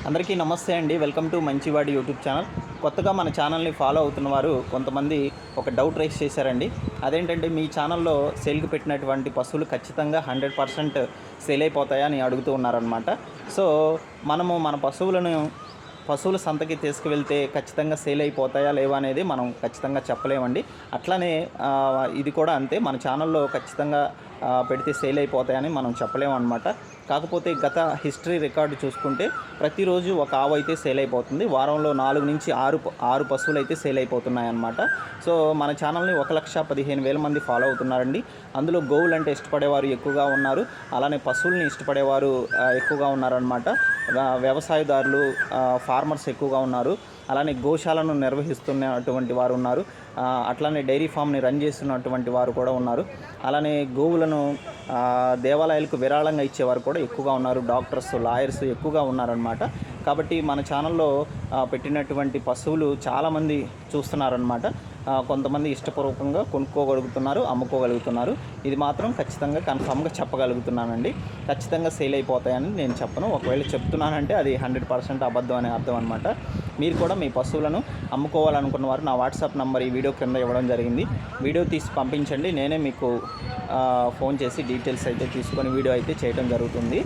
అందరికీ నమస్తే అండి. వెల్కమ్ టు మంచివాడి యూట్యూబ్ ఛానల్. కొత్తగా మన ఛానల్ని ఫాలో అవుతున్న వారు కొంతమంది ఒక డౌట్ రైస్ చేశారండి. అదేంటంటే మీ ఛానల్లో సేల్కి పెట్టినటువంటి పశువులు ఖచ్చితంగా 100% సేల్ అయిపోతాయా అని అడుగుతూ ఉన్నారనమాట. సో మనము మన పశువుల సంతకి తీసుకువెళ్తే ఖచ్చితంగా సేల్ అయిపోతాయా లేవా అనేది మనం ఖచ్చితంగా చెప్పలేమండి. అట్లానే ఇది కూడా అంతే. మన ఛానల్లో ఖచ్చితంగా పెడితే సేల్ అయిపోతాయని మనం చెప్పలేమన్నమాట. కాకపోతే గత హిస్టరీ రికార్డు చూసుకుంటే ప్రతిరోజు ఒక ఆవు అయితే సేల్ అయిపోతుంది. వారంలో 4 నుంచి 6 పశువులు అయితే సేల్ అయిపోతున్నాయి అన్నమాట. సో మన ఛానల్ని 1,15,000 మంది ఫాలో అవుతున్నారండి. అందులో గోవులు అంటే ఇష్టపడేవారు ఎక్కువగా ఉన్నారు, అలానే పశువుల్ని ఇష్టపడేవారు ఎక్కువగా ఉన్నారనమాట. వ్యవసాయదారులు, ఫార్మర్స్ ఎక్కువగా ఉన్నారు. అలానే గోశాలను నిర్వహిస్తున్నటువంటి వారు ఉన్నారు. అట్లానే డైరీ ఫామ్ని రన్ చేస్తున్నటువంటి వారు కూడా ఉన్నారు. అలానే గోవులను దేవాలయాలకు విరాళంగా ఇచ్చేవారు కూడా ఎక్కువగా ఉన్నారు. డాక్టర్స్, లాయర్స్ ఎక్కువగా ఉన్నారనమాట. కాబట్టి మన ఛానల్లో పెట్టినటువంటి పశువులు చాలామంది చూస్తున్నారనమాట. కొంతమంది ఇష్టపూర్వకంగా కొనుక్కోగలుగుతున్నారు, అమ్ముకోగలుగుతున్నారు. ఇది మాత్రం ఖచ్చితంగా కన్ఫామ్గా చెప్పగలుగుతున్నానండి. ఖచ్చితంగా సేల్ అయిపోతాయని నేను చెప్పను. ఒకవేళ చెప్తున్నానంటే అది 100% అబద్ధం అనే అర్థం అనమాట. మీరు కూడా మీ పశువులను అమ్ముకోవాలనుకున్న వారు నా వాట్సాప్ నంబర్ ఈ వీడియో కింద ఇవ్వడం జరిగింది. వీడియో తీసి పంపించండి. నేనే మీకు ఫోన్ చేసి డీటెయిల్స్ అయితే తీసుకొని వీడియో అయితే చేయడం జరుగుతుంది.